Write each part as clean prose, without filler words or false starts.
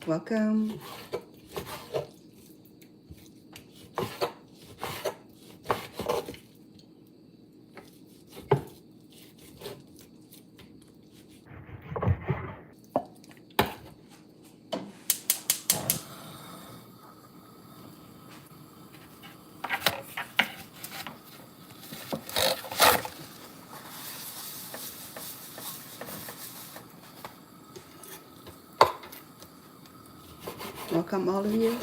Welcome. Welcome all of you.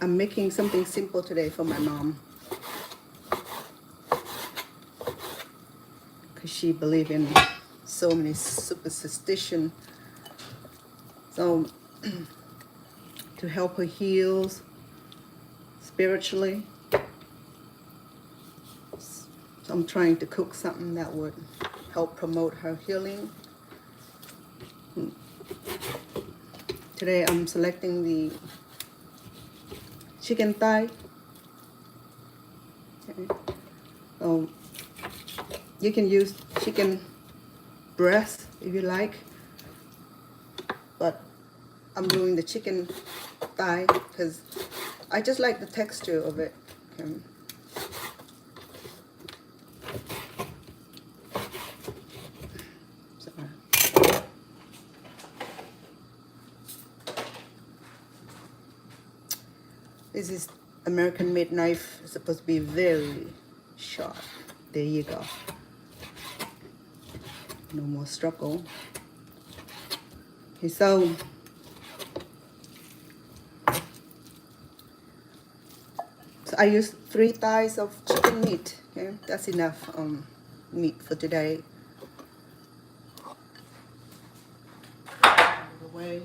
I'm making something simple today for my mom because she believes in so many superstition. So to help her heal spiritually, so I'm trying to cook something that would help promote her healing. Today I'm selecting the chicken thigh. Okay. So you can use chicken breast if you like, but I'm doing the chicken thigh because I just like the texture of it. Okay. This is American made knife. It's supposed to be very sharp. There you go. No more struggle. Okay, so I use 3 thighs of chicken meat. Okay, that's enough meat for today. Out of the way.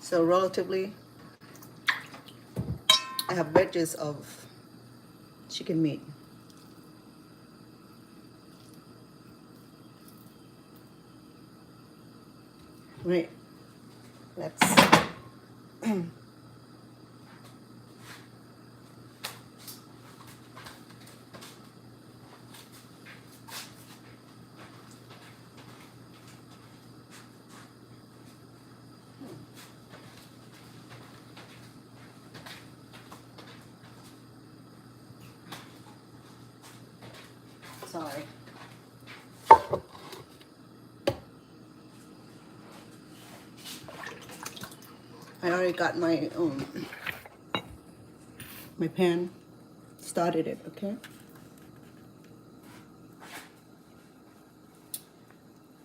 So relatively, I have wedges of chicken meat. Right, let's sorry. I already got my pan, started it, okay?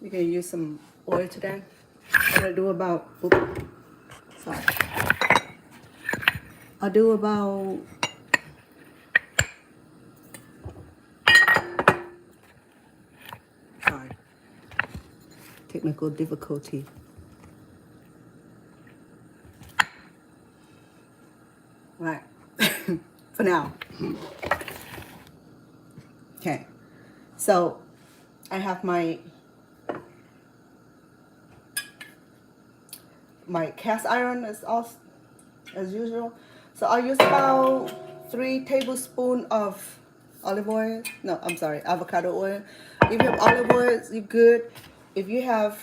We're gonna use some oil today. I'm gonna do about, sorry. I'll do about technical difficulty. Right, for now. Okay, so I have my cast iron as usual. So I'll use about 3 tablespoons of olive oil. No, I'm sorry, avocado oil. If you have olive oil, you're good. If you have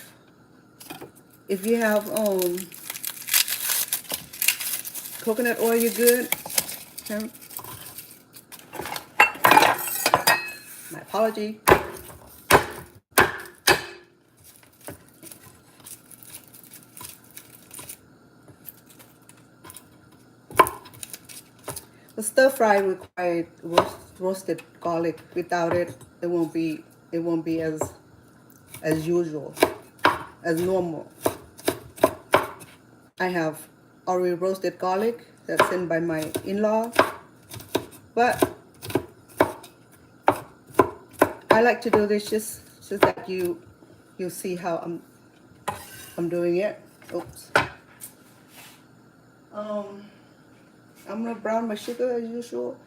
coconut oil, you're good. Okay. My apology. The stir fry required roasted garlic. Without it, it won't be as usual, as normal. I have already roasted garlic that's sent by my in-law, but I like to do this just that you see how I'm doing it. Oops. I'm gonna brown my sugar as usual.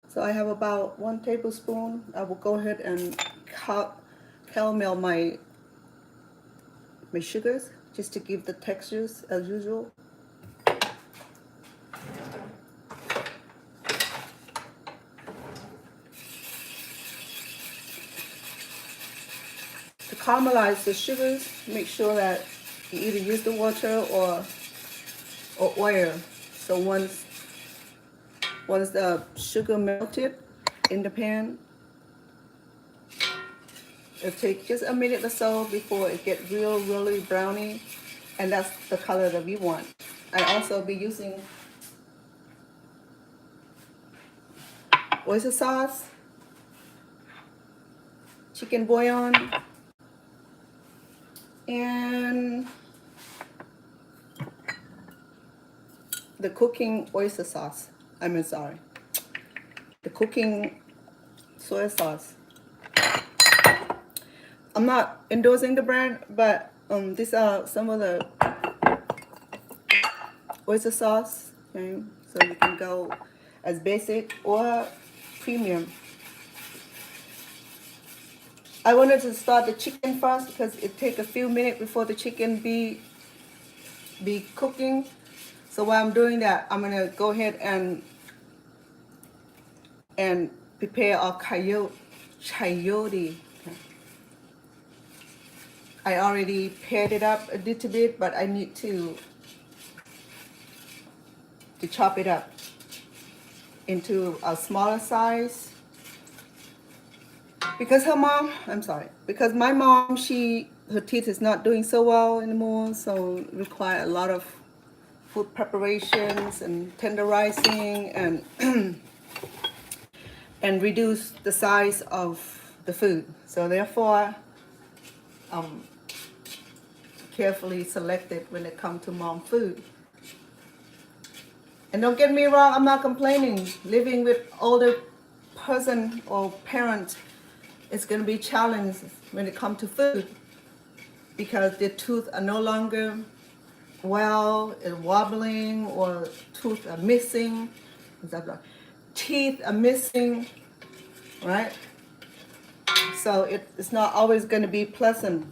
So I have about 1 tablespoon. I will go ahead and caramel my sugars just to give the textures as usual. caramelize the sugars, make sure that you either use the water or oil. So once the sugar melted in the pan, it'll take just a minute or so before it gets really browny, and that's the color that we want. I also be using oyster sauce, chicken bouillon, and the cooking oyster sauce. The cooking soy sauce. I'm not endorsing the brand, but these are some of the oyster sauce. Okay, so you can go as basic or premium. I wanted to start the chicken first because it takes a few minutes before the chicken be cooking. So while I'm doing that, I'm gonna go ahead and prepare our chayote. Okay. I already paired it up a little bit, but I need to chop it up into a smaller size. Because because my mom, her teeth is not doing so well anymore, so require a lot of food preparations and tenderizing and and reduce the size of the food. So therefore, carefully selected when it comes to mom food. And don't get me wrong, I'm not complaining. Living with older person or parent is going to be challenged when it comes to food because their teeth are no longer well, it's wobbling, or teeth are missing. Teeth are missing, right? So it's not always going to be pleasant.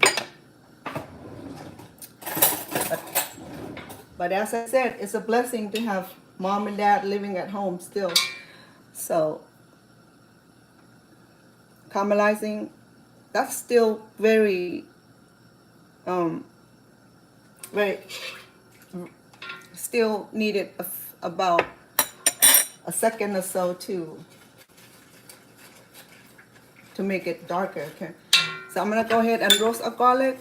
But as I said, it's a blessing to have mom and dad living at home still. So caramelizing, that's still very still needed about a second or so to make it darker. Okay, so I'm gonna go ahead and roast our garlic.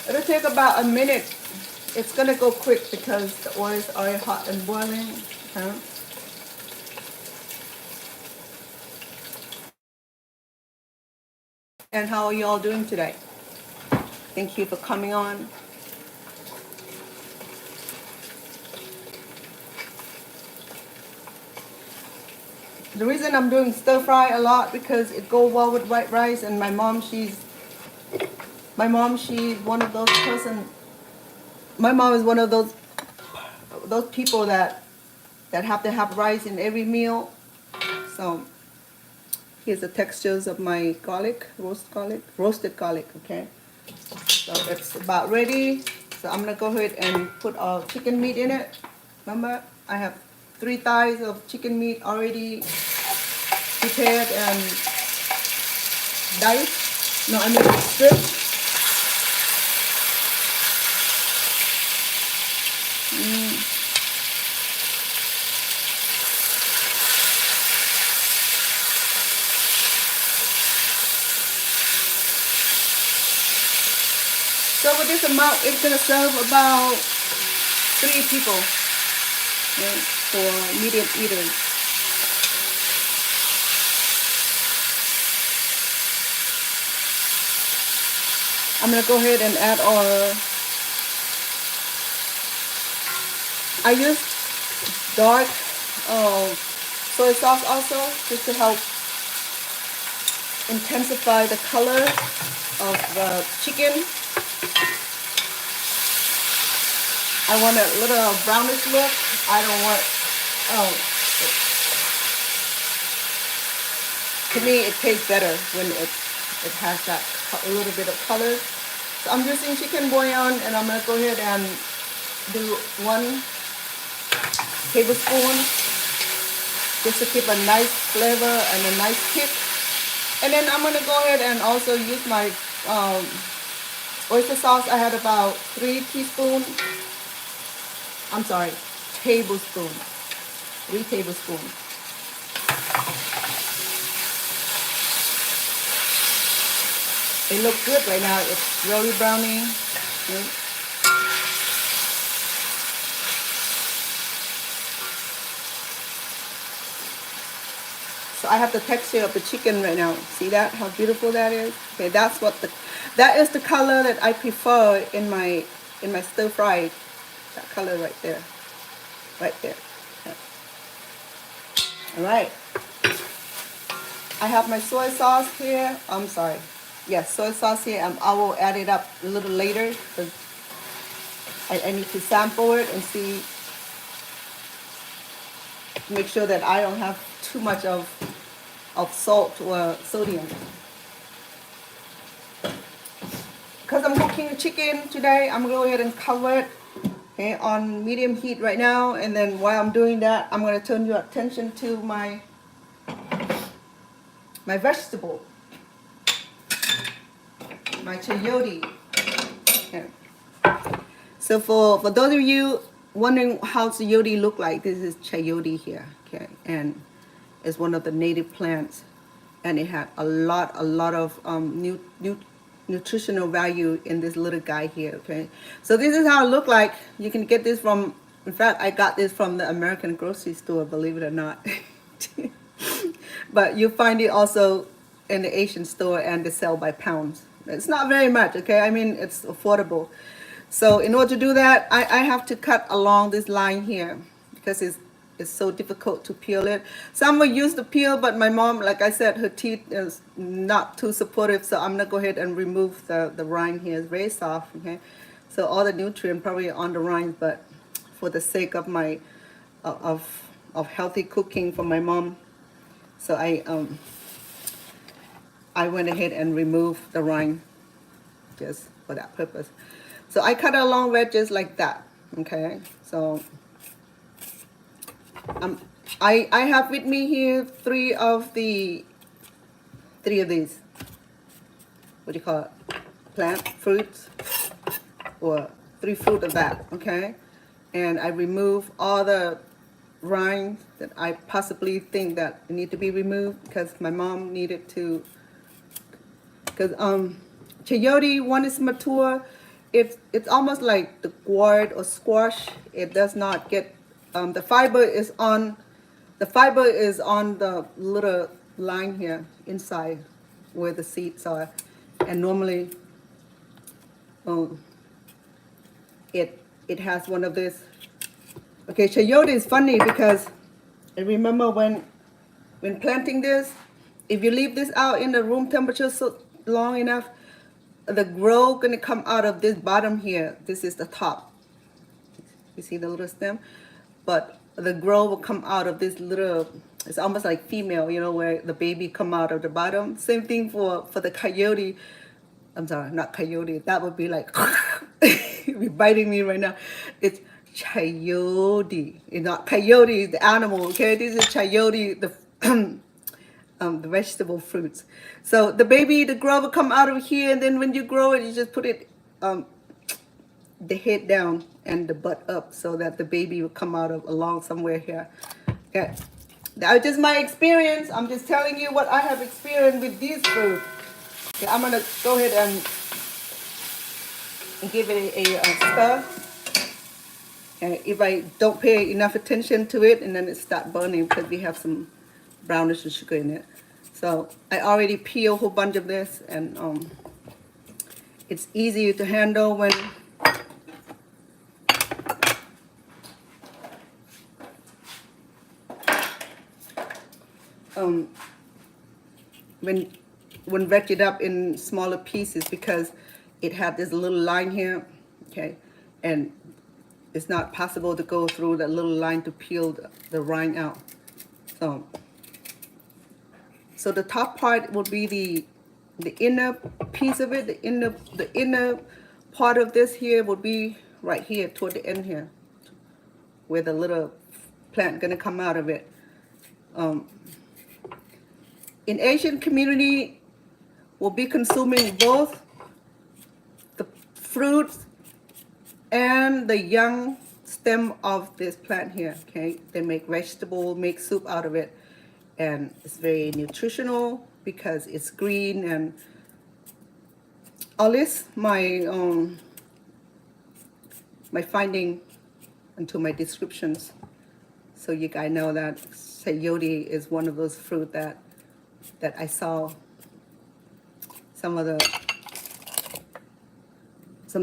It'll take about a minute. It's gonna go quick because the oil is already hot and boiling. Okay. And how are you all doing today? Thank you for coming on. The reason I'm doing stir fry a lot because it goes well with white rice, and my mom, she's one of those person. My mom is one of those people that have to have rice in every meal. So here's the textures of my garlic, roasted garlic, okay? So it's about ready. So I'm gonna go ahead and put our chicken meat in it. Remember, I have 3 thighs of chicken meat already prepared and diced. No, I mean stripped. So with this amount, it's gonna serve about 3 people, right, for medium eaters. I'm gonna go ahead and add I use dark soy sauce also, just to help intensify the color of the chicken. I want a little brownish look. I don't want, to me it tastes better when it has that a little bit of color. So I'm using chicken bouillon, and I'm gonna go ahead and do 1 tablespoon, just to keep a nice flavor and a nice kick. And then I'm gonna go ahead and also use my oyster sauce. I had about 3 teaspoons. I'm sorry, tablespoon. 3 tablespoons. It looks good right now. It's really browning. Okay. So I have the texture of the chicken right now. See that? How beautiful that is? Okay, that is the color that I prefer in my stir fry. That color right there. Right there. Okay. All right. I have my soy sauce here. I'm sorry. Yes, soy sauce here. I will add it up a little later because I need to sample it and see, make sure that I don't have too much of salt or sodium. Because I'm cooking the chicken today, I'm going to go ahead and cover it, okay, on medium heat right now. And then while I'm doing that, I'm going to turn your attention to my vegetable, my chayote. Okay. So for those of you wondering how chayote look like, this is chayote here, okay, and it's one of the native plants, and it had a lot of nutritional value in this little guy here. Okay, so this is how it look like. You can get this from, in fact, I got this from the American grocery store, believe it or not. But you find it also in the Asian store, and they sell by pounds. It's not very much, okay? I mean, it's affordable. So in order to do that, I have to cut along this line here because it's so difficult to peel it. Some will use the peel, but my mom, like I said, her teeth is not too supportive, so I'm gonna go ahead and remove the rind here. It's very soft, okay? So all the nutrient probably on the rind, but for the sake of my of healthy cooking for my mom, so I went ahead and removed the rind just for that purpose. So I cut along wedges like that, okay? So I have with me here three of these, what do you call it, plant fruits, or 3 fruit of that, okay? And I remove all the rind that I possibly think that need to be removed because my mom needed to, because chayote, when it's mature, it's almost like the gourd or squash. It does not get the fiber is on the little line here inside where the seeds are, and normally it has one of this. Okay, chayote is funny because I remember when planting this, if you leave this out in the room temperature so long enough, the growth gonna come out of this bottom here. This is the top. You see the little stem? But the growth will come out of this little, it's almost like female, you know, where the baby come out of the bottom. Same thing for the coyote. I'm sorry, not coyote. That would be like, be biting me right now. It's chayote. It's not coyote, the animal, okay? This is chayote, the vegetable fruits. So the baby, the growth will come out of here, and then when you grow it, you just put it, the head down and the butt up so that the baby will come out of along somewhere here. Okay, that's just my experience. I'm just telling you what I have experienced with these fruits. Okay, I'm gonna go ahead and give it a stir. And if I don't pay enough attention to it, and then it start burning because we have some brownish and sugar in it. So I already peel a whole bunch of this, and it's easier to handle when wrapped it up in smaller pieces, because it had this little line here, okay, and it's not possible to go through that little line to peel the rind out. So the top part will be the inner piece of it. The inner part of this here will be right here toward the end here, where the little plant gonna come out of it. In Asian community, we'll be consuming both the fruits and the young stem of this plant here. Okay, they make vegetable, make soup out of it, and it's very nutritional because it's green. And I'll list my my finding into my descriptions, so you guys know that chayote is one of those fruit that I saw some of the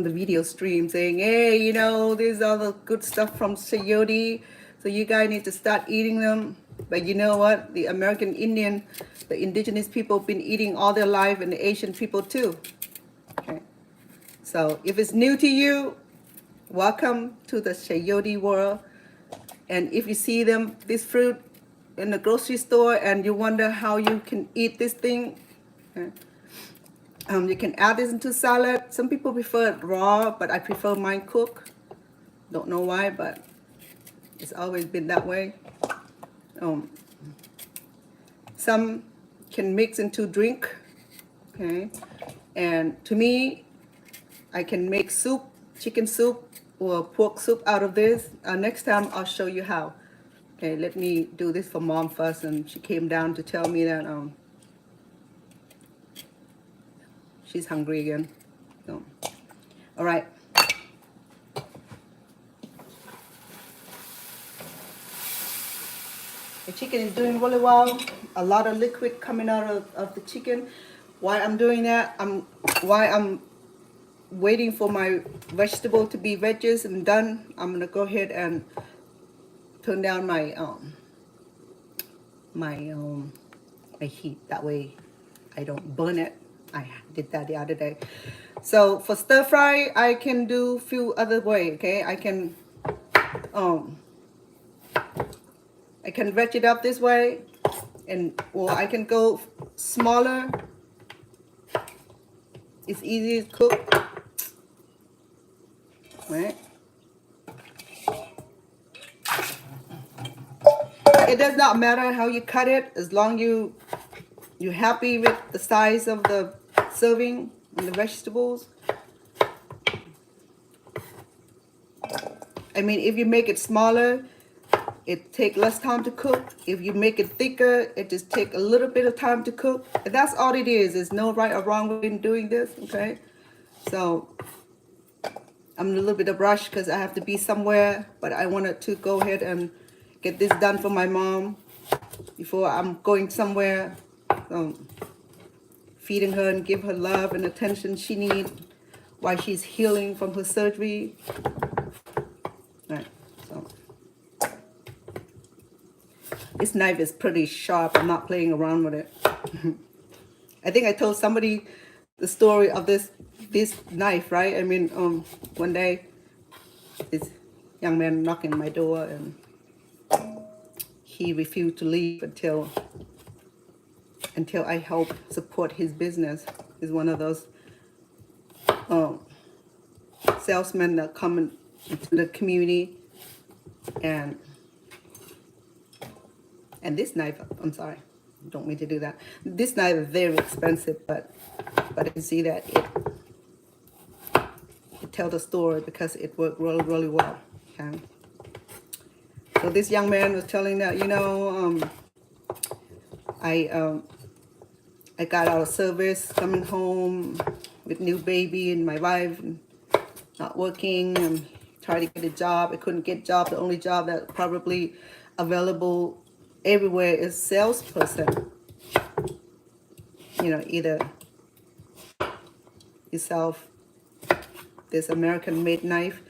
video streams saying, hey, you know, these are the good stuff from chayote, so you guys need to start eating them. But you know what? The American Indian, the indigenous people, been eating all their life, and the Asian people too. Okay, so if it's new to you, welcome to the chayote world. And if you see this fruit in the grocery store and you wonder how you can eat this thing, okay, you can add this into salad. Some people prefer it raw, but I prefer mine cooked. Don't know why, but it's always been that way. Some can mix into drink, okay? And to me, I can make soup, chicken soup or pork soup out of this. Next time I'll show you how. Okay, let me do this for mom first, and she came down to tell me that she's hungry again. So, all right. The chicken is doing really well. A lot of liquid coming out of the chicken. Why I'm doing that? Why I'm waiting for my vegetable to be veggies and done. I'm gonna go ahead and turn down my my heat. That way I don't burn it. I did that the other day. So for stir fry, I can do a few other way. Okay, I can veg it up this way, or I can go smaller. It's easy to cook, right? It does not matter how you cut it, as long you're happy with the size of the serving and the vegetables. I mean, if you make it smaller, it take less time to cook. If you make it thicker, it just take a little bit of time to cook. And that's all it is. There's no right or wrong way in doing this, okay? So I'm in a little bit of rush because I have to be somewhere, but I wanted to go ahead and get this done for my mom before I'm going somewhere. Feeding her and give her love and attention she needs while she's healing from her surgery. All right, so this knife is pretty sharp. I'm not playing around with it. I think I told somebody the story of this knife, right? I mean, one day this young man knocking my door, and he refused to leave until I help support his business. He's one of those salesmen that come into the community, and this knife, I'm sorry, don't mean to do that. This knife is very expensive, but I can see that it tells the story because it worked really, really well. Okay. So this young man was telling that, you know, I got out of service, coming home with new baby and my wife, and not working, and tried to get a job. I couldn't get a job. The only job that probably available everywhere is salesperson. You know, either you sell this American-made knife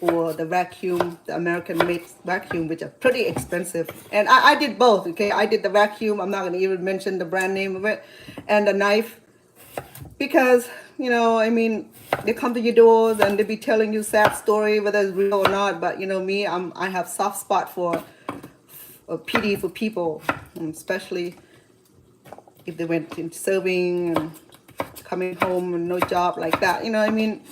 or the vacuum, the American-made vacuum, which are pretty expensive. And I did both, okay? I did the vacuum. I'm not going to even mention the brand name of it. And the knife, because, you know, I mean, they come to your doors and they be telling you sad story, whether it's real or not. But, you know, me, I have soft spot for pity for people, especially if they went into serving and coming home and no job like that. You know, I mean,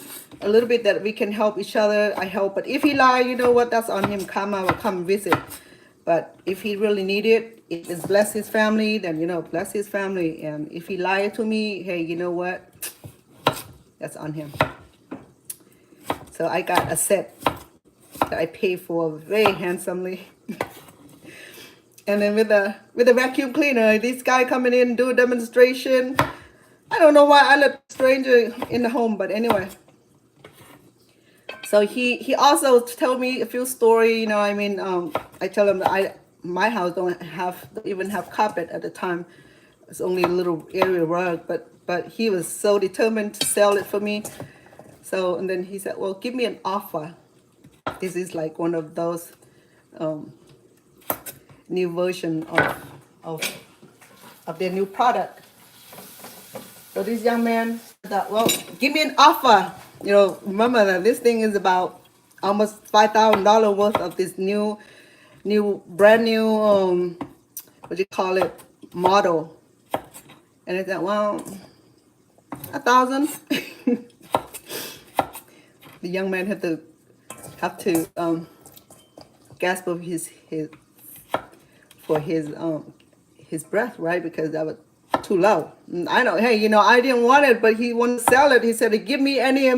a little bit that we can help each other, I help. But if he lie, you know what, that's on him. Karma will come visit. But if he really need it, if it's bless his family, then bless his family. And if he lied to me, hey, you know what? That's on him. So I got a set that I paid for very handsomely. And then with a vacuum cleaner, this guy coming in do a demonstration. I don't know why I let a stranger in the home, but anyway. So he also told me a few stories. I tell him that my house don't even have carpet at the time. It's only a little area rug, but he was so determined to sell it for me. So, and then he said, well, give me an offer. This is like one of those new version of their new product. So this young man said, well, give me an offer. Remember that this thing is about almost $5,000 worth of this brand new, what do you call it, model. And I said, well, 1,000. The young man have to gasp of his breath, right? Because that was too low. I know, hey, I didn't want it, but he wanted to sell it. He said, give me any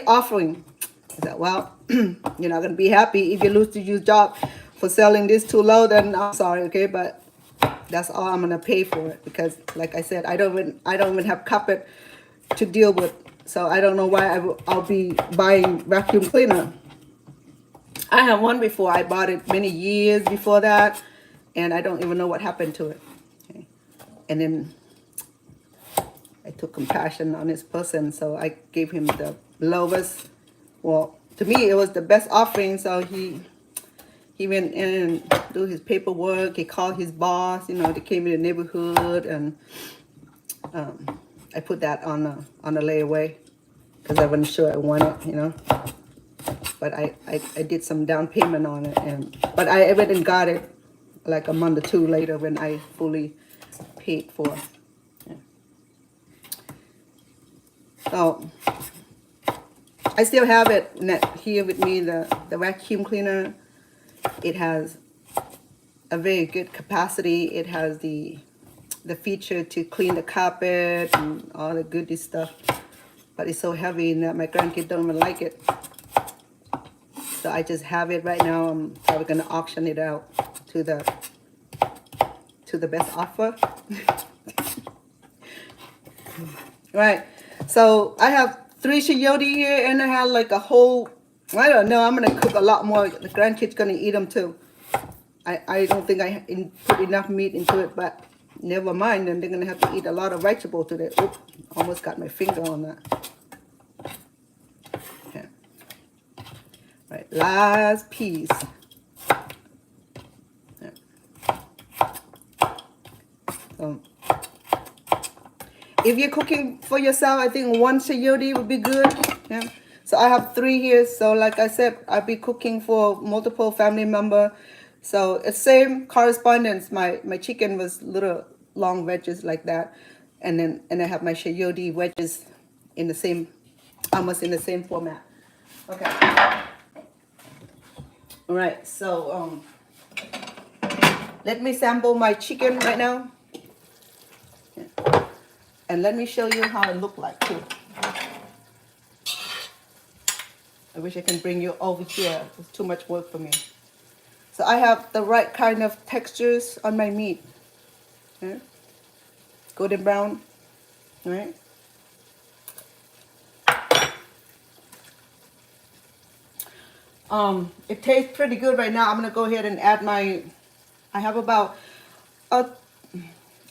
offering. I said, well, you're not gonna be happy if you lose your job for selling this too low. Then I'm sorry, okay, but that's all I'm gonna pay for it, because, like I said, I don't even have carpet to deal with. So I don't know why I'll be buying vacuum cleaner. I had one before. I bought it many years before that, and I don't even know what happened to it. Okay. And then I took compassion on this person, so I gave him the lowest. Well, to me, it was the best offering. So he went in and do his paperwork. He called his boss. They came in the neighborhood, and I put that on a layaway because I wasn't sure I wanted, But I did some down payment on it, but I went and got it like a month or two later when I fully paid for it. Yeah. So I still have it here with me, the vacuum cleaner. It has a very good capacity. It has the feature to clean the carpet and all the goody stuff. But it's so heavy that my grandkids don't even like it. So I just have it right now. I'm probably gonna auction it out to the best offer. Right. So I have 3 chayote here, and I have like a whole. I don't know. I'm gonna cook a lot more. The grandkids gonna eat them too. I don't think I put enough meat into it, but never mind. Then they're gonna have to eat a lot of vegetables today. Oops, almost got my finger on that. Okay. Right, last piece. Yeah. If you're cooking for yourself, I think 1 chayote would be good. Yeah. So I have 3 here. So like I said, I'll be cooking for multiple family member. So it's same correspondence. My chicken was little long wedges like that, and I have my chayote wedges in the same, almost in the same format. Okay. All right. So let me sample my chicken right now. And let me show you how it look like too. I wish I can bring you over here. It's too much work for me. So I have the right kind of textures on my meat. Okay. Golden brown. All right. It tastes pretty good right now. I'm gonna go ahead and add I have about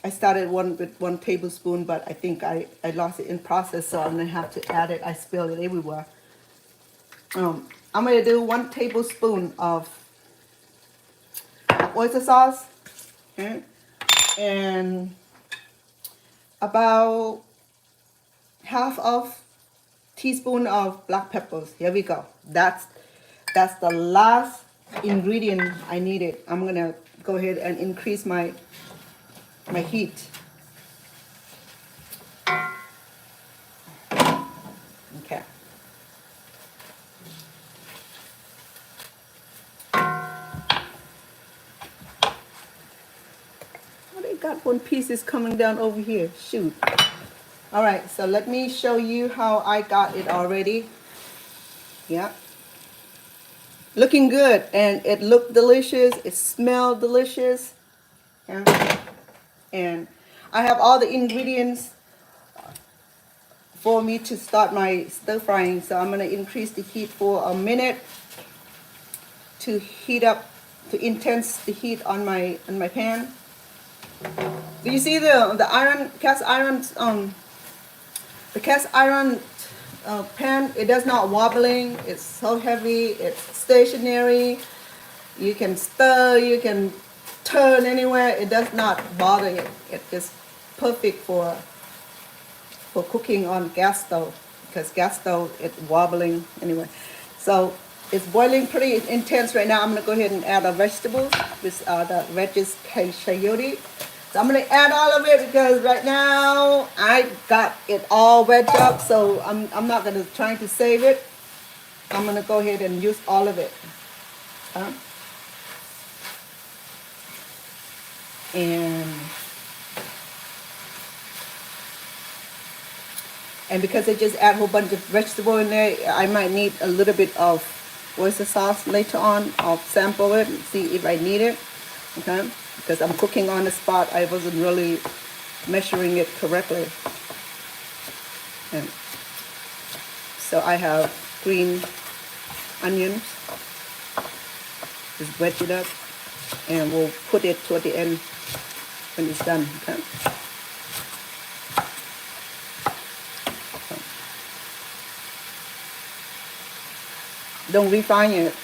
I started with 1 tablespoon, but I think I lost it in process, so I'm gonna have to add it. I spilled it everywhere. I'm gonna do 1 tablespoon of oyster sauce, okay, and about half of teaspoon of black peppers. Here we go. That's the last ingredient I needed. I'm gonna go ahead and increase my heat. Okay. forgot one piece is coming down over here. Shoot. All right, so let me show you how I got it already. Yeah. Looking good, and it looked delicious. It smelled delicious. Yeah. And I have all the ingredients for me to start my stir frying. So I'm going to increase the heat for a minute to heat up, to intense the heat on my pan. Do you see the iron, cast iron, the cast iron pan? It does not wobbling. It's so heavy. It's stationary. You can stir. You can turn anywhere. It does not bother you. It's just perfect for cooking on gas stove, because gas stove it's wobbling anyway. So it's boiling pretty intense right now. I'm going to go ahead and add our vegetables with the veggies chayote. So I'm going to add all of it because right now I got it all wedged up. So I'm not going to try to save it. I'm going to go ahead and use all of it. And because I just add a whole bunch of vegetable in there, I might need a little bit of oyster sauce later on. I'll sample it and see if I need it. Okay, because I'm cooking on the spot, I wasn't really measuring it correctly. And so I have green onions. Just wedge it up, and we'll put it toward the end when it's done. Okay. Don't refine it.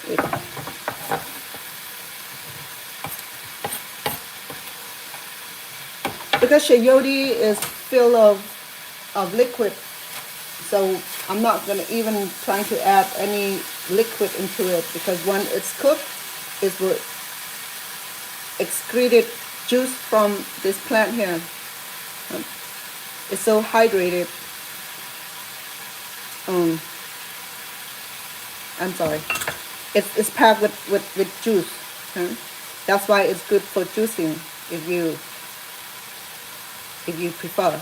Because chayote is filled of liquid, so I'm not going to even try to add any liquid into it, because when it's cooked, it will excrete juice from this plant here. It's so hydrated. I'm sorry. It's packed with juice. Okay? That's why it's good for juicing if you prefer.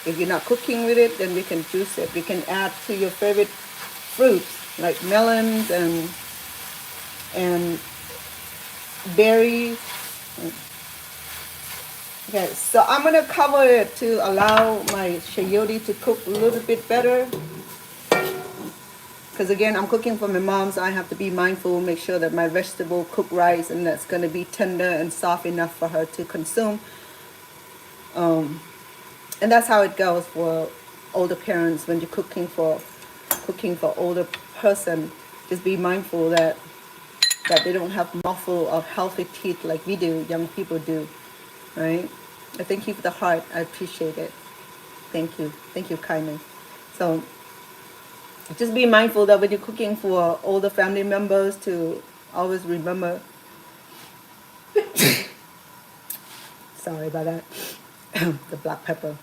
If you're not cooking with it, then you can juice it. You can add to your favorite fruits like melons and berries. Okay, so I'm gonna cover it to allow my chayote to cook a little bit better. Because again, I'm cooking for my mom, so I have to be mindful, make sure that my vegetable cook right, and that's going to be tender and soft enough for her to consume. And that's how it goes for older parents when you're cooking for older person. Just be mindful that they don't have mouthful of healthy teeth like we do, young people do, right? I thank you for the heart. I appreciate it. Thank you kindly. So just be mindful that when you're cooking for older family members, to always remember. Sorry about that. The black pepper.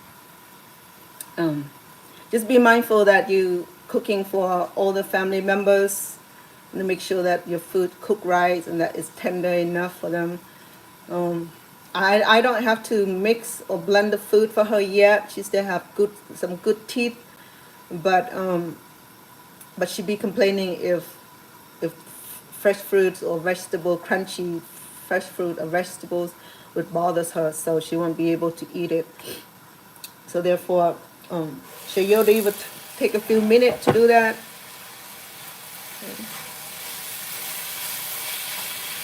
Just be mindful that you cooking for older family members, and to make sure that your food cooked right and that it's tender enough for them. I don't have to mix or blend the food for her yet. She still have some good teeth, but she'd be complaining if fresh fruits or crunchy fresh fruit or vegetables would bother her, so she won't be able to eat it. So therefore, chayote would take a few minutes to do that. Okay.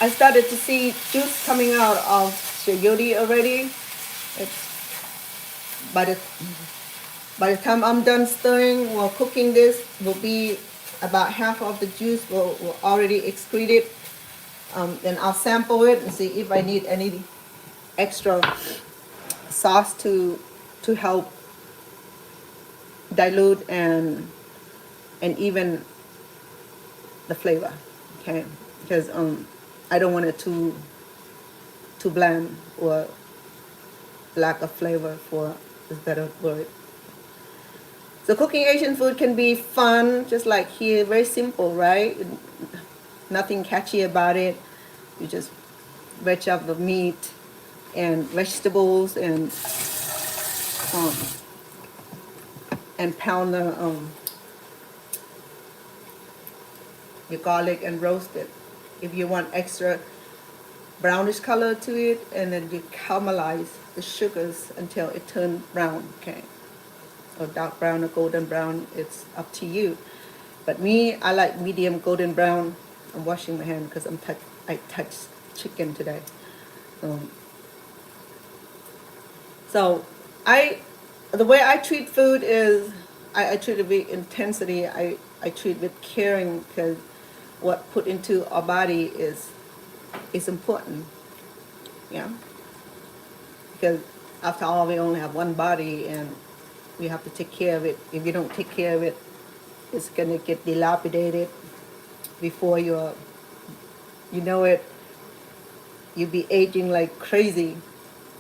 I started to see juice coming out of chayote already. By the time I'm done stirring or cooking this, will be about half of the juice will already excreted. Then I'll sample it and see if I need any extra sauce to help dilute and even the flavor. Okay, because I don't want it too bland or lack of flavor, for is better word. So cooking Asian food can be fun, just like here, very simple, right? Nothing catchy about it. You just veg up the meat, and vegetables and pound your garlic and roast it. If you want extra brownish color to it, and then you caramelize the sugars until it turns brown, okay? Or dark brown or golden brown, it's up to you. But me, I like medium golden brown. I'm washing my hand because I touched chicken today. So the way I treat food is I treat it with intensity. I treat it with caring, because what put into our body is important. Yeah. Because after all, we only have one body, and we have to take care of it. If you don't take care of it, it's gonna get dilapidated before you know it. You'll be aging like crazy.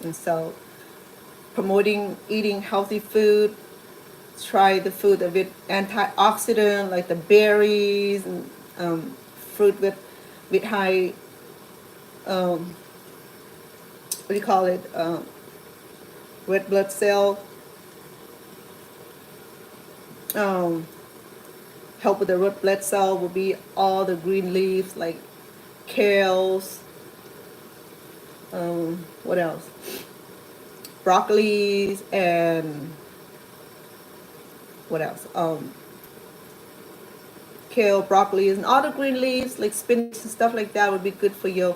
And so promoting eating healthy food, try the food with antioxidant like the berries, and fruit with high what do you call it, red blood cell, help with the red blood cell will be all the green leaves like kales, what else, broccolis, and what else, kale, broccoli, and all the green leaves like spinach and stuff like that would be good for your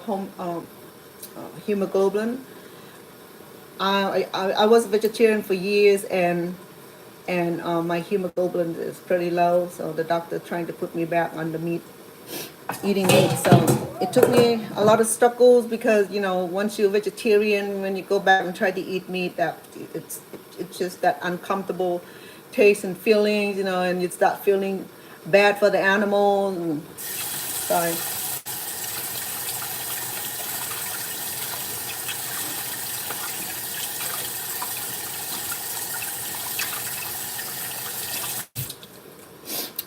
hemoglobin. I was a vegetarian for years, and my hemoglobin is pretty low, so the doctor trying to put me back on the eating meat. So it took me a lot of struggles, because once you're vegetarian, when you go back and try to eat meat, that it's just that uncomfortable taste and feelings, and you start feeling bad for the animals. And sorry.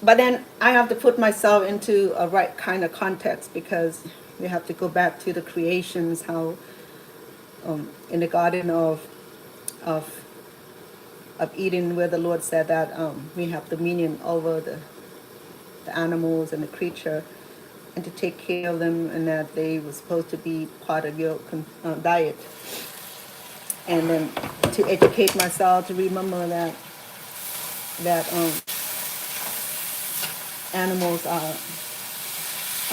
But then I have to put myself into a right kind of context, because we have to go back to the creations, how in the Garden of Eden, where the Lord said that we have dominion over the animals and the creature, and to take care of them, and that they were supposed to be part of your diet. And then to educate myself to remember that animals are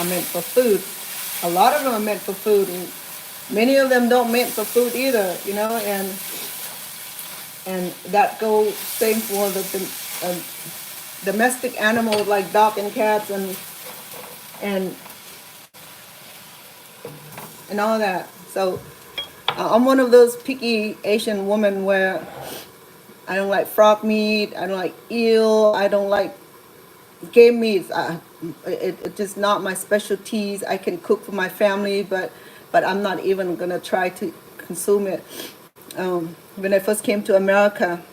meant for food. A lot of them are meant for food, and many of them don't meant for food either, and that goes same for the domestic animals like dog and cats and all that. So I'm one of those picky Asian women where I don't like frog meat, I don't like eel, I don't like game meats. It's just not my specialties. I can cook for my family, but I'm not even gonna try to consume it. When I first came to America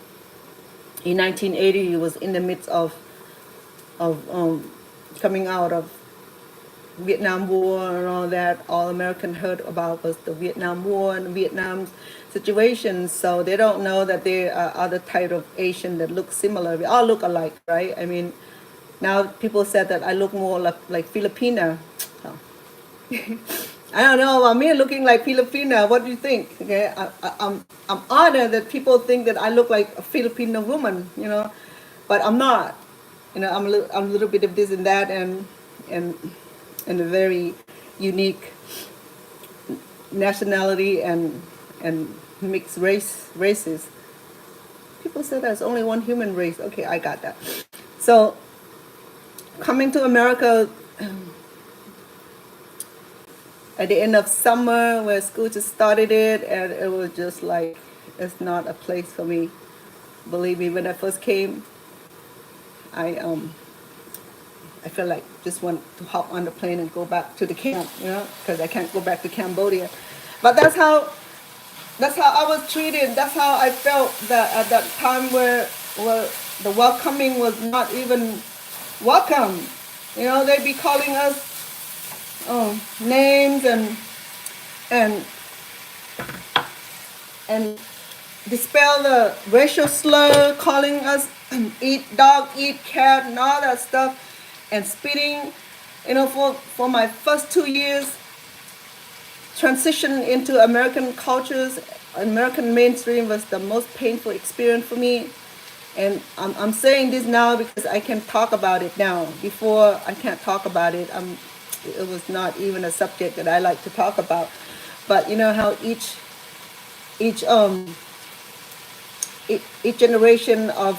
in 1980, it was in the midst of coming out of Vietnam War and all that. All American heard about was the Vietnam War and Vietnam's situation. So they don't know that there are other type of Asian that look similar. We all look alike, right? I mean, now people said that I look more like Filipina. So, I don't know about me looking like Filipina. What do you think? Okay, I'm honored that people think that I look like a Filipino woman, but I'm not. I'm a little bit of this and that, and a very unique nationality and mixed races. People say there's only one human race. Okay, I got that. So coming to America at the end of summer, where school just started it, and it was just like, it's not a place for me. Believe me, when I first came, I feel like just want to hop on the plane and go back to the camp, because I can't go back to Cambodia. But that's how I was treated. That's how I felt that at that time where the welcoming was not even welcome. They'd be calling us names and and dispel the racial slur, calling us eat dog, eat cat, and all that stuff, and spitting. You know, for my first 2 years, transition into American cultures, American mainstream was the most painful experience for me. And I'm saying this now because I can talk about it now. Before, I can't talk about it. It was not even a subject that I like to talk about. But you know how each generation of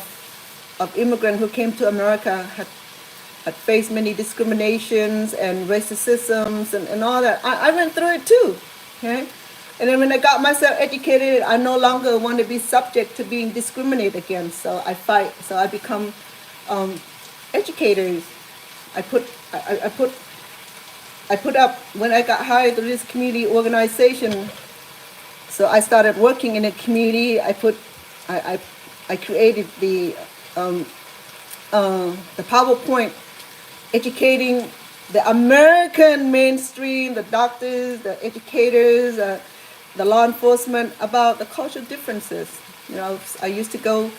immigrant who came to America had faced many discriminations and racisms and all that. I went through it too, okay? And then when I got myself educated, I no longer want to be subject to being discriminated against. So I fight. So I become educators. I put up, when I got hired to this community organization. So I started working in a community. I created the PowerPoint educating the American mainstream, the doctors, the educators, the law enforcement about the cultural differences. You know, I used to go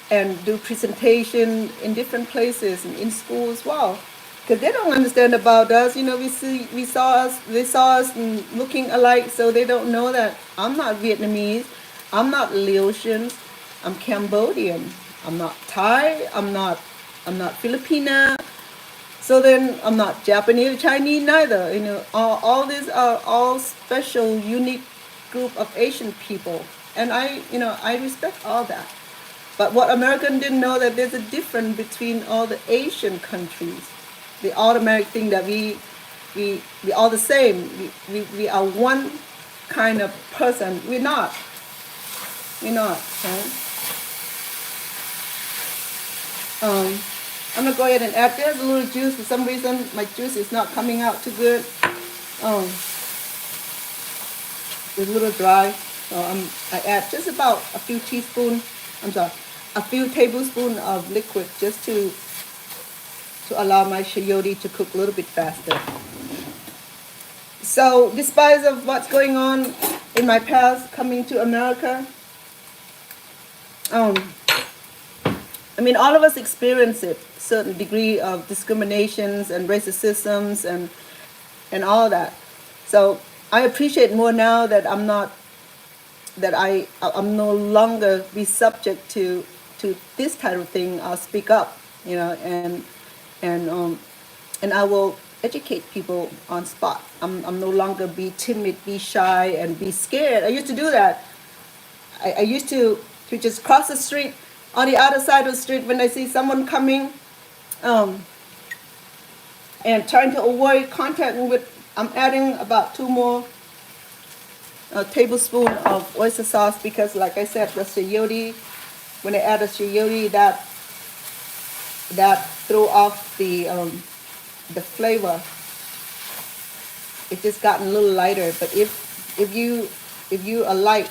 and do presentation in different places and in school as well, because they don't understand about us. You know, they saw us looking alike, so they don't know that I'm not Vietnamese, I'm not Laotian, I'm Cambodian, I'm not Thai, I'm not Filipina. So then I'm not Japanese or Chinese neither. You know, all these are all special, unique group of Asian people, and I respect all that. But what Americans didn't know, that there's a difference between all the Asian countries. The automatic thing that we all the same. We are one kind of person. We're not. Okay? I'm gonna go ahead and add. There's a little juice. For some reason, my juice is not coming out too good. It's a little dry. So I add just about a few tablespoons of liquid, just to allow my chayote to cook a little bit faster. So despite of what's going on in my past coming to America, I mean, all of us experience it, certain degree of discriminations and racisms and all that. So I appreciate more now that I'm no longer be subject to this type of thing. I'll speak up, you know, and I will educate people on spot. I'm no longer be timid, be shy, and be scared. I used to do that. I used to just cross the street on the other side of the street when I see someone coming, and trying to avoid contact with. I'm adding about 2 more tablespoons of oyster sauce, because, like I said, the chayote, when I add the chayote, that threw off the flavor. It just gotten a little lighter. But if you a light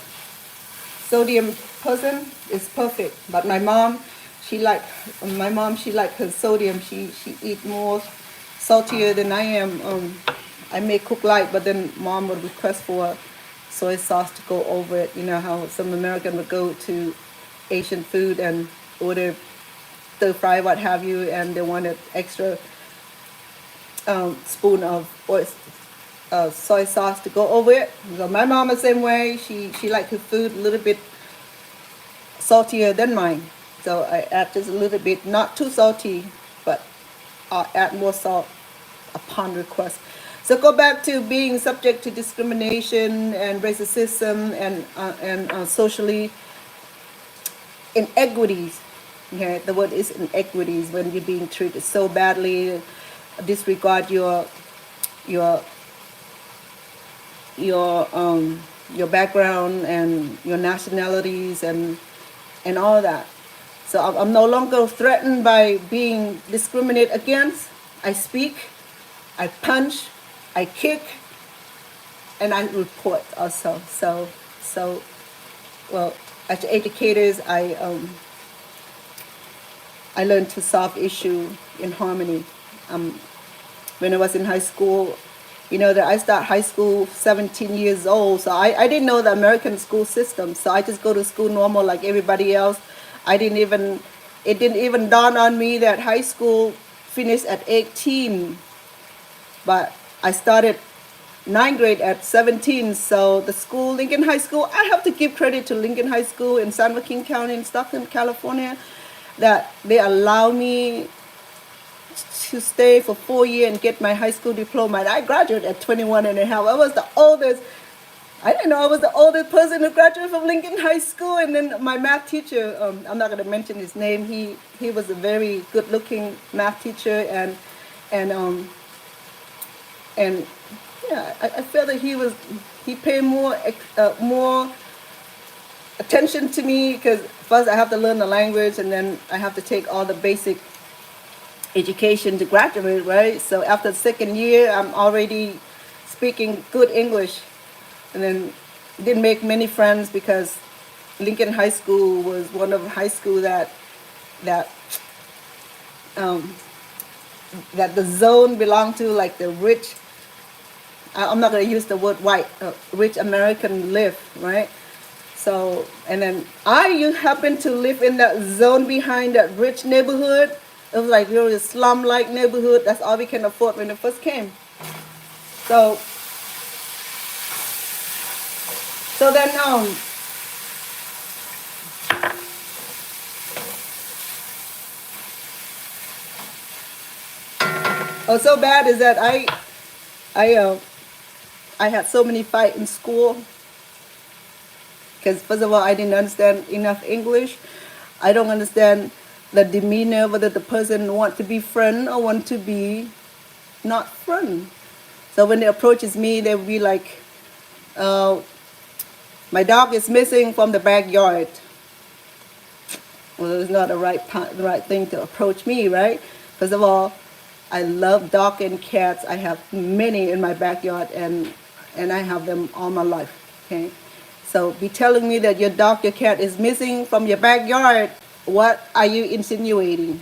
sodium person, it's perfect. But my mom, she like her sodium. She eat more saltier than I am. I may cook light, but then mom would request for soy sauce to go over it. You know how some American would go to Asian food and order stir-fry, what have you, and they wanted extra spoon of soy sauce to go over it. So my mom the same way. She liked her food a little bit saltier than mine. So I add just a little bit, not too salty, but I'll add more salt upon request. So go back to being subject to discrimination and racism and socially inequities. Okay, the word is inequities, when you're being treated so badly, disregard your background and your nationalities and all that. So I'm no longer threatened by being discriminated against. I speak, I punch, I kick, and I report also. So well, as educators, I learned to solve issue in harmony. When I was in high school, You know, that I start high school 17 years old. So I didn't know the American school system. So I just go to school normal like everybody else. I didn't even, it didn't even dawn on me that high school finished at 18. But I started ninth grade at 17. So the school, Lincoln High School, I have to give credit to Lincoln High School in San Joaquin County in Stockton, California, that they allow me to stay for 4 years and get my high school diploma. And I graduated at 21 and a half. I was the oldest. I didn't know I was the oldest person who graduated from Lincoln High School. And then my math teacher, I'm not going to mention his name. He was a very good-looking math teacher, and yeah, I feel that he paid more attention to me, because first I have to learn the language, and then I have to take all the basic education to graduate, right? So after the second year, I'm already speaking good English, and then didn't make many friends because Lincoln High School was one of the high school that the zone belonged to, like the rich. I'm not going to use the word white, rich American live, right? So, and then you happen to live in that zone behind that rich neighborhood. It was like really a slum-like neighborhood. That's all we can afford when it first came. So then so bad is that I had so many fights in school, because first of all, I didn't understand enough English. I don't understand the demeanor, whether the person want to be friend or want to be not friend. So when they approaches me, they'll be like, my dog is missing from the backyard. Well, it's not the right thing to approach me, right? First of all, I love dog and cats. I have many in my backyard, and I have them all my life, okay? So be telling me that your dog, your cat is missing from your backyard. What are you insinuating?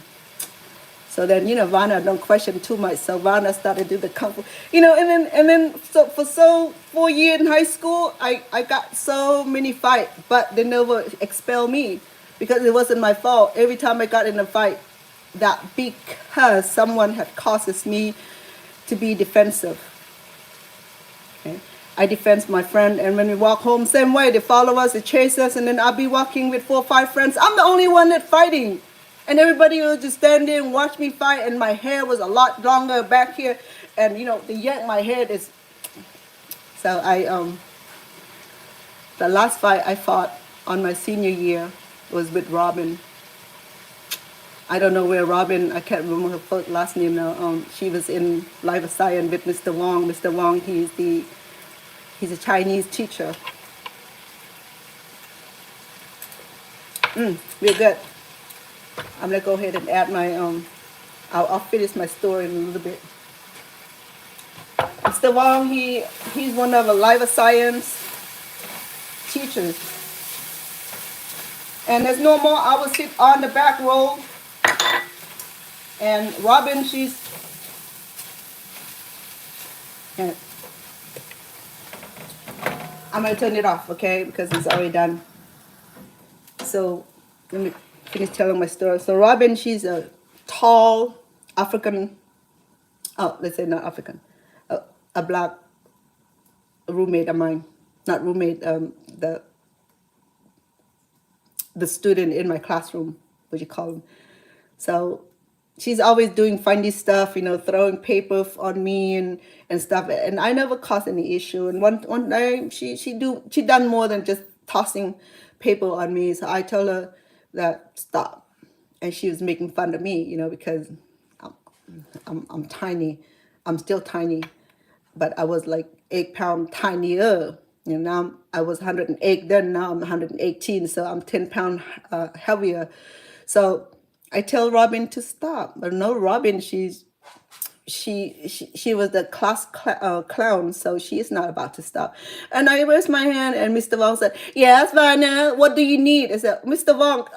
So then, Vanna don't question too much. So Vanna started to do the kung fu, and then so for 4 years in high school, I got so many fights, but they never expel me because it wasn't my fault. Every time I got in a fight, that because someone had causes me to be defensive. Okay? I defend my friend, and when we walk home, same way, they follow us, they chase us, and then I'll be walking with 4 or 5 friends. I'm the only one that's fighting. And everybody will just stand there and watch me fight, and my hair was a lot longer back here, and they yank my hair. So the last fight I fought on my senior year was with Robin. I don't know where Robin, I can't remember her first last name now. She was in Life Science with Mr. Wong. Mr. Wong, he's a Chinese teacher. We're good. I'm gonna go ahead and add my I'll finish my story in a little bit. Mr. Wong, he's one of the life science teachers. And there's no more, I will sit on the back row. And Robin, I'm gonna turn it off, okay, because it's already done. So let me finish telling my story. So Robin, she's a tall African, let's say not African, a black roommate of mine, not roommate, the student in my classroom, what you call them. So she's always doing funny stuff, throwing paper on me and stuff, and I never caused any issue. And one day she done more than just tossing paper on me. So I told her that stop, and she was making fun of me, because I'm tiny. I'm still tiny, but I was like 8 pounds tinier. Now I was 108 then, now I'm 118, so I'm 10 pounds heavier. So I tell Robin to stop, but no, Robin, she was the class clown, so she is not about to stop. And I raised my hand, and Mr. Wong said, "Yes, Vanna, what do you need?" I said, "Mr. Wong,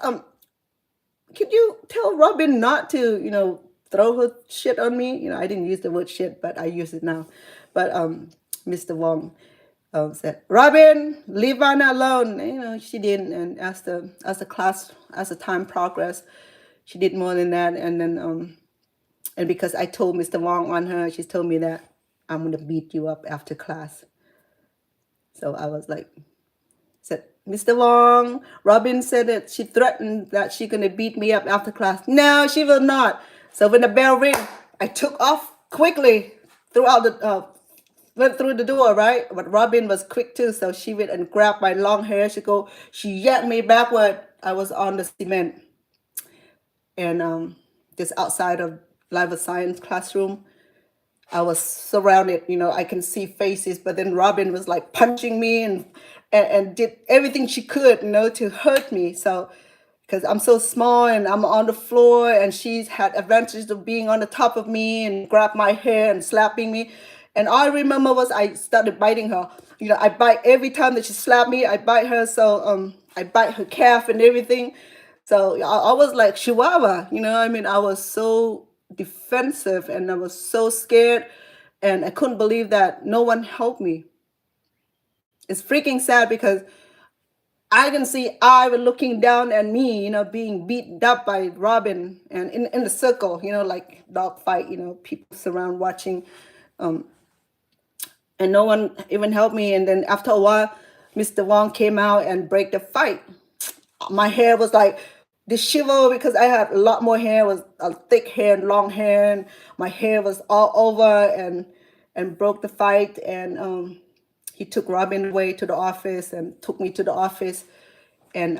could you tell Robin not to, throw her shit on me?" I didn't use the word shit, but I use it now. But Mr. Wong said, Robin, leave Anna alone. You know, she didn't. And as the time progressed, she did more than that. And then and because I told Mr. Wong on her, she told me that I'm gonna beat you up after class. So I was like, said, Mr. Wong, Robin said that she threatened that she's gonna beat me up after class. No, she will not. So when the bell rang, I took off quickly went through the door, right? But Robin was quick too, so she went and grabbed my long hair. She yanked me backward. I was on the cement, and just outside of life science classroom. I was surrounded, you know, I can see faces, but then Robin was like punching me and did everything she could, you know, to hurt me. So, because I'm so small and I'm on the floor, and she's had advantage of being on the top of me and grabbed my hair and slapping me. And all I remember was I started biting her. You know, I bite every time that she slapped me, I bite her. So I bite her calf and everything. So I was like Chihuahua, you know, I mean, I was so defensive and I was so scared, and I couldn't believe that no one helped me. It's freaking sad because I can see Ivy looking down at me, you know, being beaten up by Robin, and in the circle, you know, like dog fight, you know, people surround watching, and no one even helped me. And then after a while, Mr. Wong came out and break the fight. My hair was like disheveled because I had a lot more hair, was a thick hair and long hair, and my hair was all over, and broke the fight. And he took Robin away to the office and took me to the office, and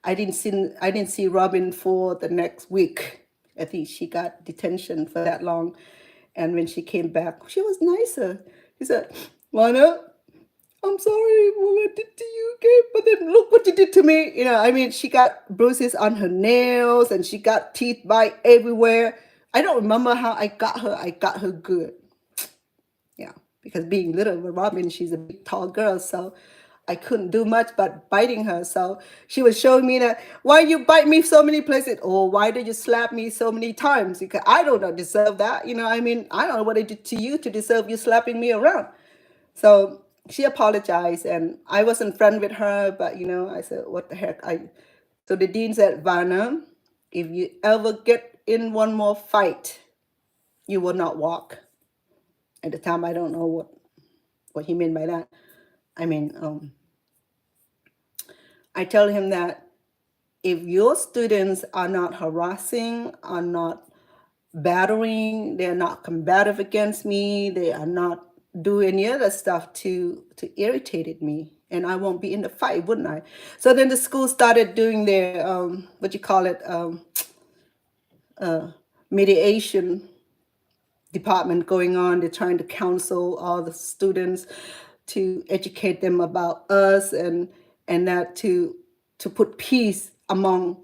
I didn't see Robin for the next week. I think she got detention for that long, and when she came back, she was nicer. She said, Lana, I'm sorry for what I did to you, okay? But then look what you did to me. You know, I mean, she got bruises on her nails and she got teeth bite everywhere. I don't remember how I got her. I got her good. Yeah, because being little with Robin, she's a big, tall girl, so I couldn't do much but biting her. So she was showing me that, why you bite me so many places? Or why did you slap me so many times? Because I don't deserve that. You know, I mean, I don't know what I did to you to deserve you slapping me around. So she apologized, and I wasn't friend with her, but you know, I said, what the heck? So the dean said, Vanna, if you ever get in one more fight, you will not walk. At the time, I don't know what he meant by that. I mean, I tell him that if your students are not harassing, are not battering, they're not combative against me, they are not doing any other stuff to irritate me, and I won't be in the fight, wouldn't I? So then the school started doing their mediation department going on. They're trying to counsel all the students to educate them about us, and that to put peace among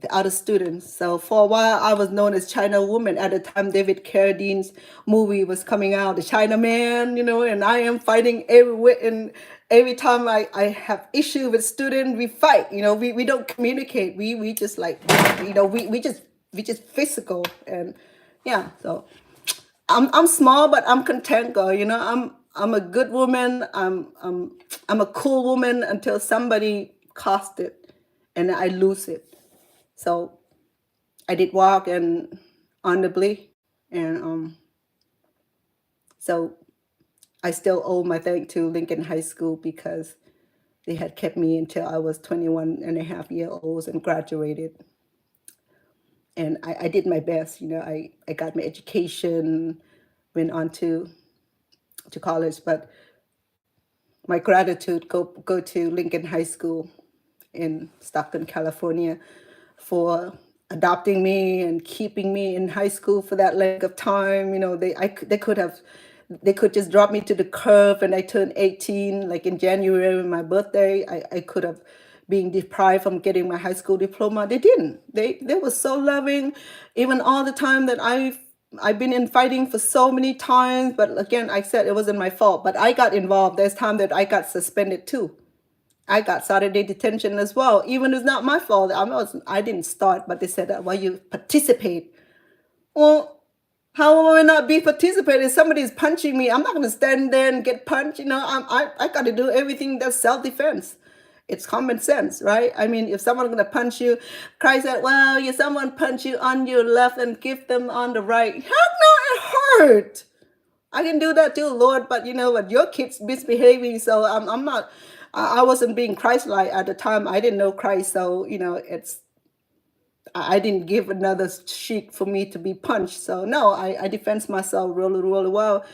the other students. So for a while, I was known as China Woman. At the time, David Carradine's movie was coming out, The China Man, you know, and I am fighting everywhere. And every time I have issue with students, we fight. You know, we don't communicate. We just like, you know, we just physical. And yeah, so I'm small, but I'm content, girl. You know, I'm a good woman. I'm a cool woman until somebody cost it, and I lose it. So I did walk and honorably, and so I still owe my thanks to Lincoln High School because they had kept me until I was 21 and a half years old and graduated. And I did my best, you know, I got my education, went on to college, but my gratitude go to Lincoln High School in Stockton, California, for adopting me and keeping me in high school for that length of time. You know, they could just drop me to the curb, and I turned 18, like in January, my birthday. I could have been deprived from getting my high school diploma. They didn't. They were so loving, even all the time that I've been in fighting for so many times. But again, I said it wasn't my fault, but I got involved. There's time that I got suspended too. I got Saturday detention as well, even it's not my fault. I didn't start, but they said, well, you participate. Well, How will I not be participating? If somebody's punching me, I'm not going to stand there and get punched. You know, I got to do everything that's self-defense. It's common sense, right? I mean, if someone's going to punch you, Christ said, well, if someone punch you on your left and give them on the right. Heck no, it hurt. I can do that too, Lord, but you know what? Your kid's misbehaving, so I'm not. I wasn't being Christ-like at the time. I didn't know Christ, so you know it's. I didn't give another sheet for me to be punched. So no, I defend myself really, really well.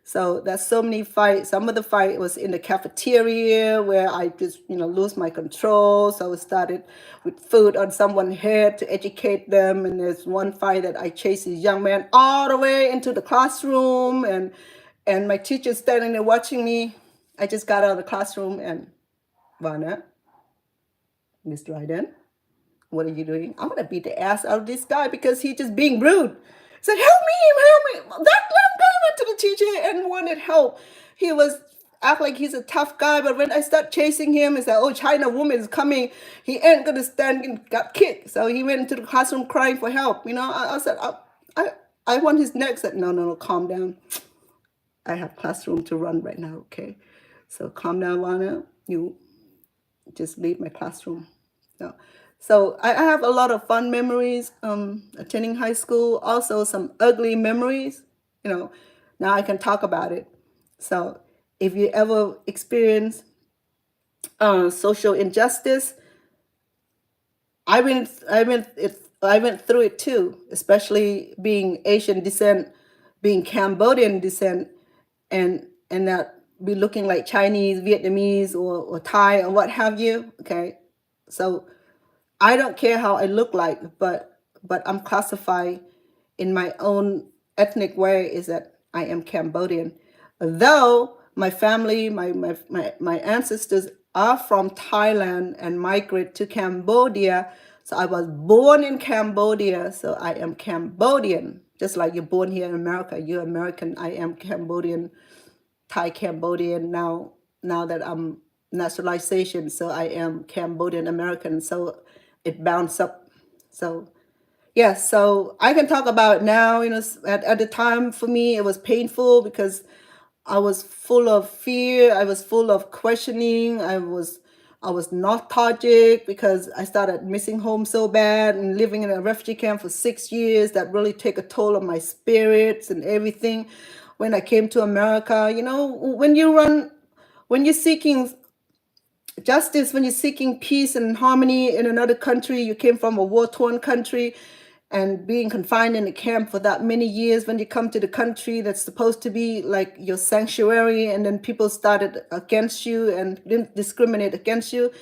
So there's so many fights. Some of the fight was in the cafeteria where I just, you know, lose my control. So I started with food on someone's head to educate them. And there's one fight that I chased this young man all the way into the classroom, and my teacher standing there watching me. I just got out of the classroom and Vanna, Miss Dryden, what are you doing? I'm gonna beat the ass out of this guy because he's just being rude. He said, help me, help me. That young guy went to the teacher and wanted help. He was act like he's a tough guy, but when I start chasing him, it's like, oh, China woman is coming. He ain't gonna stand and got kicked. So he went into the classroom crying for help. You know, I said, I want his neck. I said, no, calm down. I have classroom to run right now, okay? So calm down, Lana. You just leave my classroom. No. So I have a lot of fun memories attending high school, also some ugly memories. You know, now I can talk about it. So if you ever experience social injustice, I went through it too, especially being Asian descent, being Cambodian descent, and that be looking like Chinese, Vietnamese, or Thai or what have you. Okay, so I don't care how I look like, but I'm classified in my own ethnic way is that I am Cambodian. Though my family, my ancestors are from Thailand and migrated to Cambodia. So I was born in Cambodia, so I am Cambodian. Just like you're born here in America, you're American, I am Cambodian, Thai Cambodian now that I'm naturalization, so I am Cambodian American. So it bounced up. So yeah, so I can talk about it now. You know, at the time for me it was painful because I was full of fear. I was full of questioning. I was nostalgic because I started missing home so bad and living in a refugee camp for 6 years. That really take a toll on my spirits and everything. When I came to America, you know, when you're seeking justice, when you're seeking peace and harmony in another country, you came from a war-torn country, and being confined in a camp for that many years, when you come to the country that's supposed to be like your sanctuary, and then people started against you and didn't discriminate against you,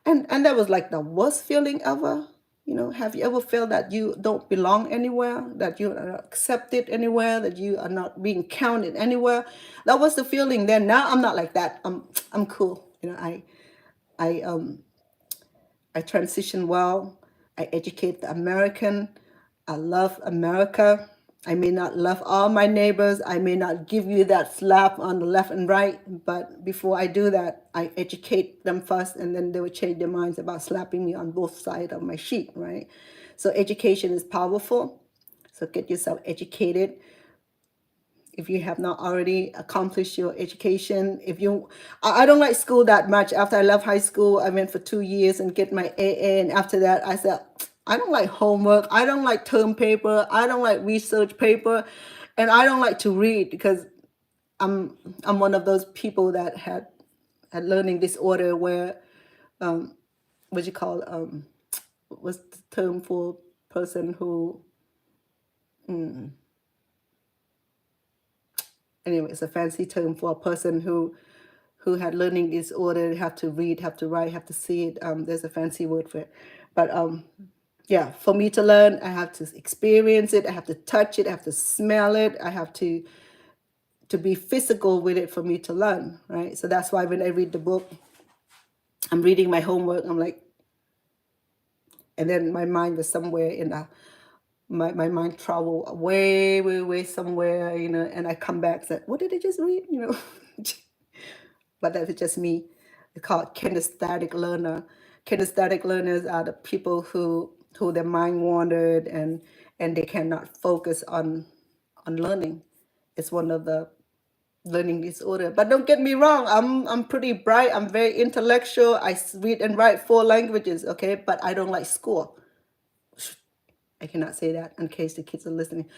and that was like the worst feeling ever. You know, have you ever felt that you don't belong anywhere, that you are not accepted anywhere, that you are not being counted anywhere? That was the feeling then. Now I'm not like that. I'm cool. You know, I I transition well. I educate the American. I love America. I may not love all my neighbors. I may not give you that slap on the left and right, but before I do that, I educate them first, and then they will change their minds about slapping me on both sides of my sheet, right? So education is powerful. So get yourself educated. If you have not already accomplished your education, I don't like school that much. After I left high school, I went for 2 years and get my AA, and after that, I said, I don't like homework. I don't like term paper. I don't like research paper, and I don't like to read because I'm one of those people that had learning disorder where what you call what's the term for person who anyway, it's a fancy term for a person who had learning disorder, have to read, have to write, have to see it. There's a fancy word for it. But yeah, for me to learn, I have to experience it. I have to touch it. I have to smell it. I have to be physical with it for me to learn, right? So that's why when I read the book, I'm reading my homework. I'm like, and then my mind was somewhere in the, my mind travel way somewhere, you know, and I come back and say, what did I just read, you know? But that's just me. It's called kinesthetic learner. Kinesthetic learners are the people who their mind wandered and they cannot focus on on learning. It's one of the learning disorder. But don't get me wrong, I'm pretty bright. I'm very intellectual. I read and write 4 languages, okay? But I don't like school. I cannot say that in case the kids are listening.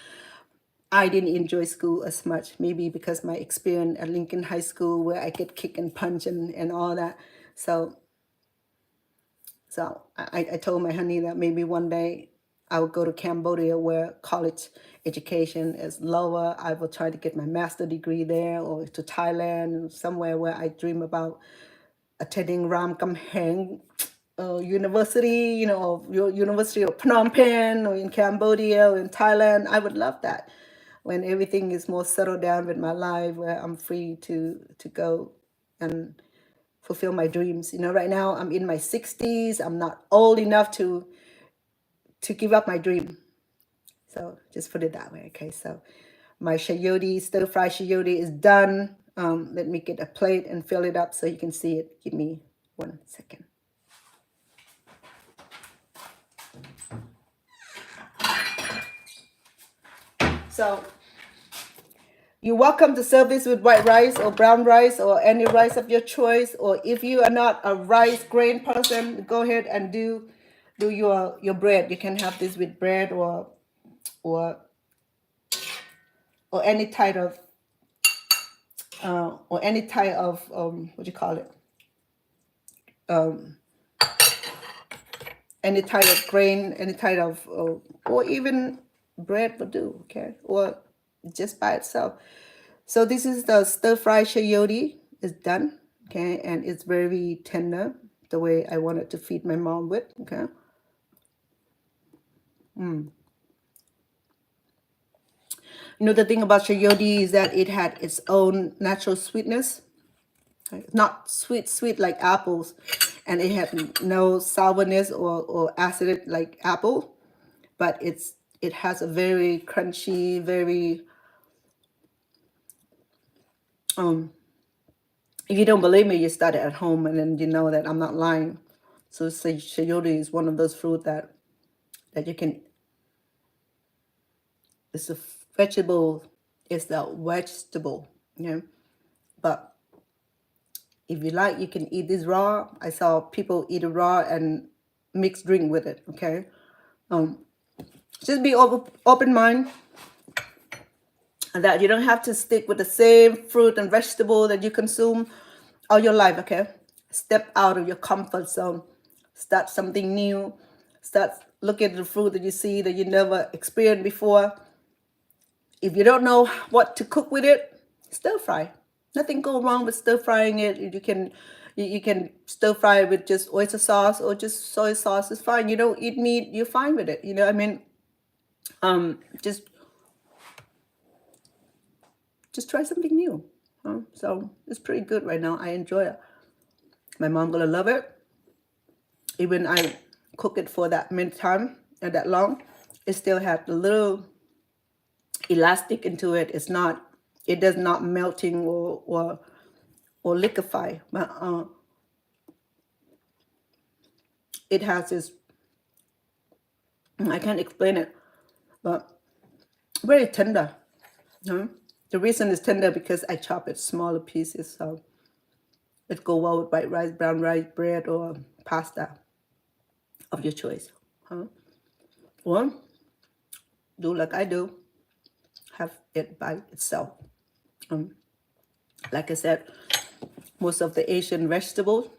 I didn't enjoy school as much, maybe because my experience at Lincoln High School where I get kick and punch and all that. So I told my honey that maybe one day I will go to Cambodia where college education is lower. I will try to get my master's degree there, or to Thailand, somewhere where I dream about attending Ram Kamheng University, you know, or University of Phnom Penh, or in Cambodia, or in Thailand. I would love that when everything is more settled down with my life, where I'm free to go and fulfill my dreams. You know, right now I'm in my 60s. I'm not old enough to give up my dream. So just put it that way, okay? So my chayote, stir-fried chayote is done. Let me get a plate and fill it up so you can see it. Give me 1 second. So you're welcome to serve this with white rice or brown rice or any rice of your choice. Or if you are not a rice grain person, go ahead and do your bread. You can have this with bread or any type of what do you call it? Any type of grain, any type of or even bread would do, okay? Or just by itself. So this is the stir-fried chayote. It's done, okay? And it's very tender, the way I wanted to feed my mom with, okay? You know, the thing about chayote is that it had its own natural sweetness. Right? Not sweet like apples, and it had no sourness or acid like apple, but it has a very crunchy, very if you don't believe me, you start it at home and then you know that I'm not lying. So chayote is one of those fruit that you can, it's a vegetable, yeah. But if you like, you can eat this raw. I saw people eat it raw and mix drink with it, okay? Just be open mind, and that you don't have to stick with the same fruit and vegetable that you consume all your life, okay? Step out of your comfort zone. Start something new. Start looking at the fruit that you see that you never experienced before. If you don't know what to cook with it, stir fry. Nothing go wrong with stir frying it. You can stir fry it with just oyster sauce or just soy sauce. It's fine. You don't eat meat, you're fine with it. You know, I mean, just try something new. So it's pretty good right now. I enjoy it. My mom gonna love it. Even I cook it for that many time and that long, it still had a little elastic into it. It does not melting or liquefy. But it has this, I can't explain it, but very tender. The reason it's tender because I chop it smaller pieces, so it go well with white rice, brown rice, bread, or pasta of your choice. Or do like I do, have it by itself. Like I said, most of the Asian vegetables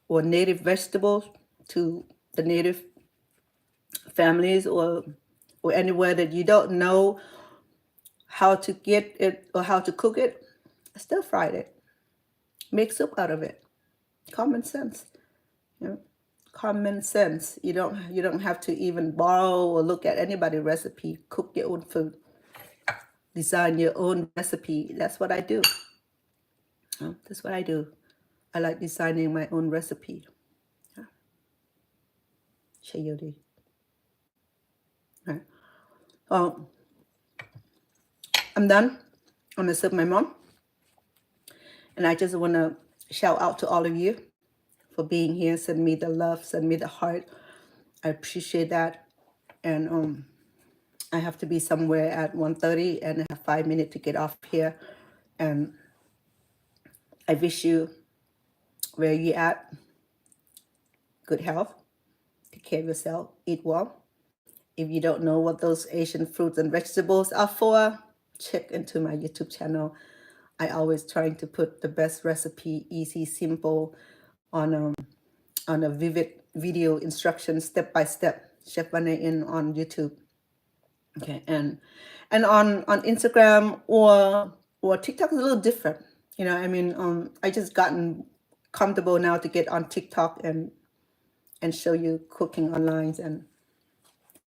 or native vegetables to the native families or anywhere that you don't know how to get it or how to cook it, stir fry it. Make soup out of it. Common sense. Common sense. You don't have to even borrow or look at anybody's recipe. Cook your own food. Design your own recipe. That's what I do. That's what I do. I like designing my own recipe. Chayote. Right. I'm done. I'm gonna serve my mom. And I just wanna shout out to all of you for being here. Send me the love, send me the heart. I appreciate that. And I have to be somewhere at 1:30 and I have 5 minutes to get off here. And I wish you, where you at, good health, take care of yourself, eat well. If you don't know what those Asian fruits and vegetables are for, check into my YouTube channel. I always trying to put the best recipe, easy, simple, on a vivid video instruction, step by step. Chef Inn on YouTube. Okay, and on Instagram or TikTok is a little different. You know, I mean, I just gotten comfortable now to get on TikTok and show you cooking online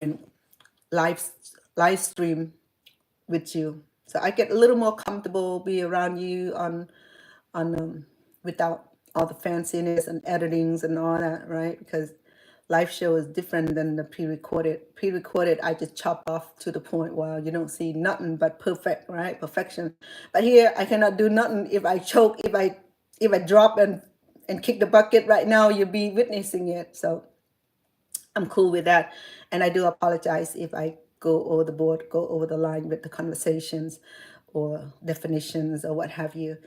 and live live stream with you. So I get a little more comfortable be around you on without all the fanciness and editings and all that, right? Because live show is different than the pre-recorded. Pre-recorded, I just chop off to the point where you don't see nothing but perfect, right? Perfection. But here, I cannot do nothing. If I choke, if I drop and kick the bucket right now, you'll be witnessing it. So I'm cool with that. And I do apologize if I go over the board, go over the line with the conversations or definitions or what have you.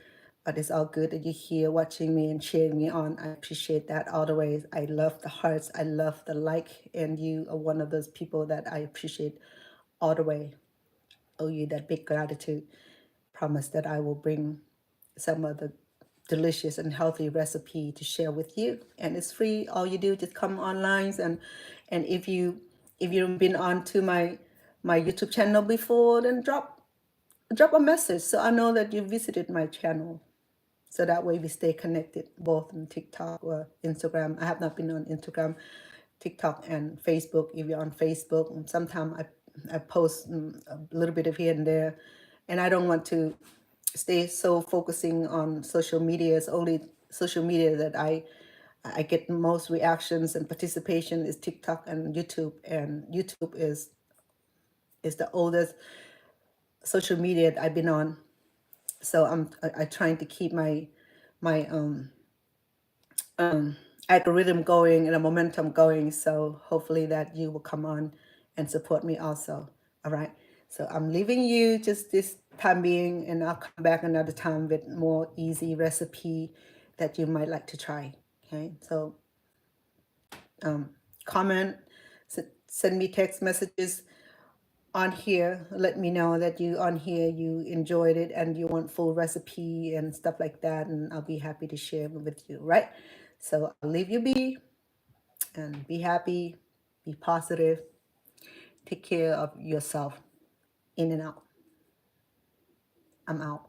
But it's all good that you're here watching me and cheering me on. I appreciate that all the ways. I love the hearts. I love the like. And you are one of those people that I appreciate all the way. Owe you that big gratitude. Promise that I will bring some of the delicious and healthy recipe to share with you, and it's free. All you do just come online, and if you've been on to my YouTube channel before, then drop a message so I know that you visited my channel, so that way we stay connected both on TikTok or Instagram. I have not been on Instagram, TikTok, and Facebook. If you're on Facebook, and sometimes I post a little bit of here and there, and I don't want to stay so focusing on social media. It's only social media that I get most reactions and participation is TikTok and YouTube, and YouTube is the oldest social media that I've been on. So I trying to keep my algorithm going and a momentum going. So hopefully that you will come on and support me also. All right. So I'm leaving you just this time being, and I'll come back another time with more easy recipe that you might like to try. Okay. So comment, send me text messages on here. Let me know that you on here, you enjoyed it and you want full recipe and stuff like that. And I'll be happy to share it with you. Right. So I'll leave you be and be happy, be positive, take care of yourself. In and out. I'm out.